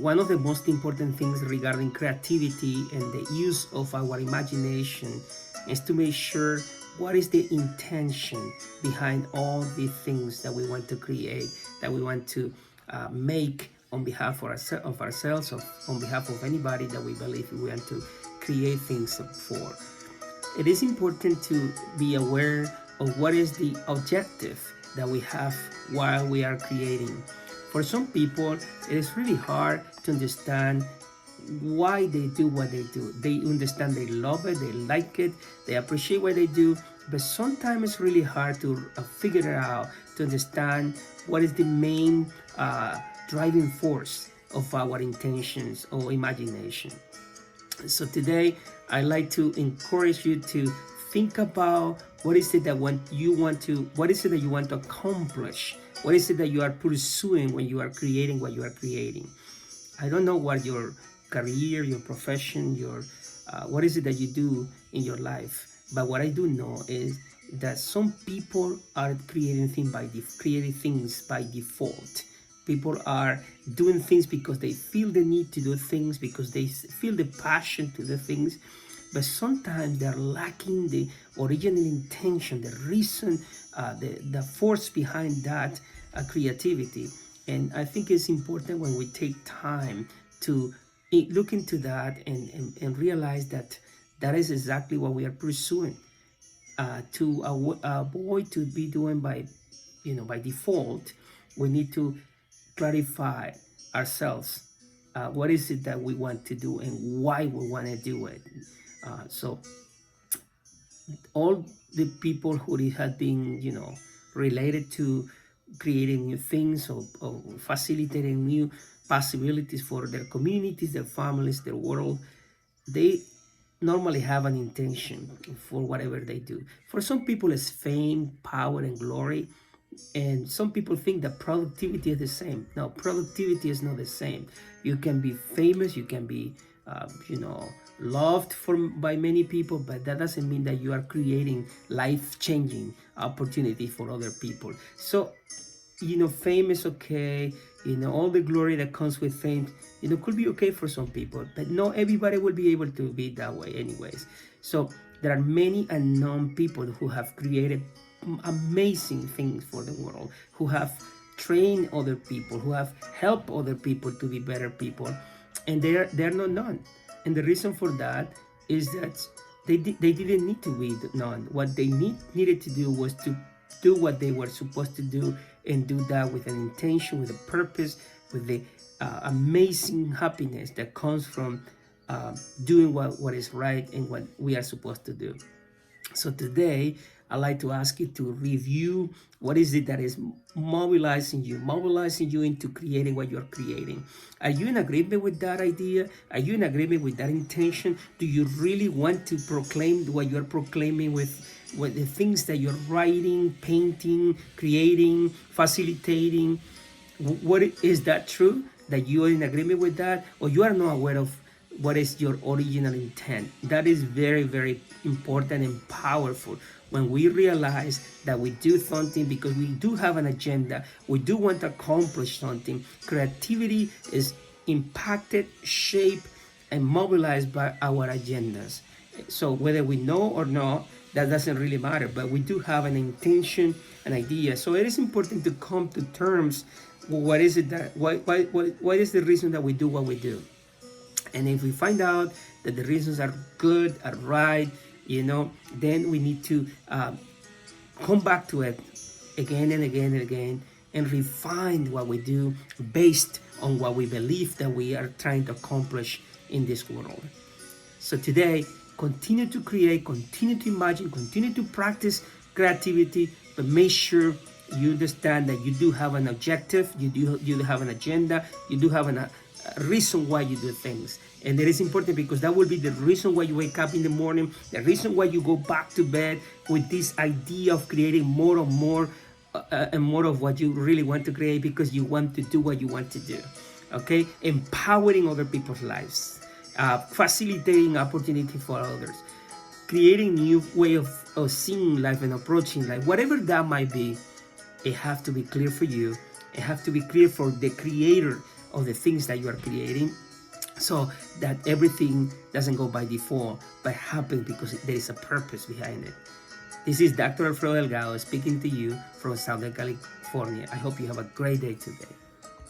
one of the most important things regarding creativity and the use of our imagination is to make sure what is the intention behind all the things that we want to create, that we want to make on behalf of ourselves, on behalf of anybody that we believe we want to create things for. It is important to be aware of what is the objective that we have while we are creating. For some people, it is really hard to understand why they do what they do. They understand they love it, they like it, they appreciate what they do, but sometimes it's really hard to figure it out, to understand what is the main driving force of our intentions or imagination. So today, I'd like to encourage you to think about what is it that what is it that you want to accomplish? What is it that you are pursuing when you are creating what you are creating? I don't know what your career, your profession, what is it that you do in your life, but what I do know is that some people are creating things by default. People are doing things because they feel the need to do things, because they feel the passion to do things, but sometimes they're lacking the original intention, the reason, the force behind that creativity. And I think it's important when we take time to look into that and realize that that is exactly what we are pursuing. To avoid to be doing by default, we need to clarify ourselves. What is it that we want to do and why we want to do it? So all the people who have been, related to creating new things or facilitating new possibilities for their communities, their families, their world, they normally have an intention for whatever they do. For some people, it's fame, power, and glory. And some people think that productivity is the same. No, productivity is not the same. You can be famous, you can be, loved by many people, but that doesn't mean that you are creating life-changing opportunity for other people. So, fame is okay. All the glory that comes with fame, could be okay for some people, but not everybody will be able to be that way anyways. So there are many unknown people who have created amazing things for the world, who have trained other people, who have helped other people to be better people, and they're not known. And the reason for that is that they didn't need to be known. What they needed to do was to do what they were supposed to do, and do that with an intention, with a purpose, with the amazing happiness that comes from doing what is right and what we are supposed to do. So today, I'd like to ask you to review what is it that is mobilizing you into creating what you're creating. Are you in agreement with that idea? Are you in agreement with that intention? Do you really want to proclaim what you're proclaiming with the things that you're writing, painting, creating, facilitating? What is that true? That you are in agreement with that, or you are not aware of what is your original intent? That is very, very important and powerful when we realize that we do something because we do have an agenda, we do want to accomplish something. Creativity is impacted, shaped, and mobilized by our agendas. So whether we know or not, that doesn't really matter, but we do have an intention, an idea. So it is important to come to terms with what is it that, what is the reason that we do what we do. And if we find out that the reasons are good, are right, then we need to come back to it again and again and again and refine what we do based on what we believe that we are trying to accomplish in this world. So today, continue to create, continue to imagine, continue to practice creativity, but make sure you understand that you do have an objective, you do have an agenda, you do have a reason why you do things. And that is important because that will be the reason why you wake up in the morning, the reason why you go back to bed with this idea of creating more and more and more of what you really want to create, because you want to do what you want to do. Okay, empowering other people's lives, facilitating opportunity for others, creating new way of seeing life and approaching life, whatever that might be. It has to be clear for you. It has to be clear for the creator of the things that you are creating, so that everything doesn't go by default but happens because there is a purpose behind it. This is Dr. Alfredo Delgado speaking to you from Southern California. I hope you have a great day today.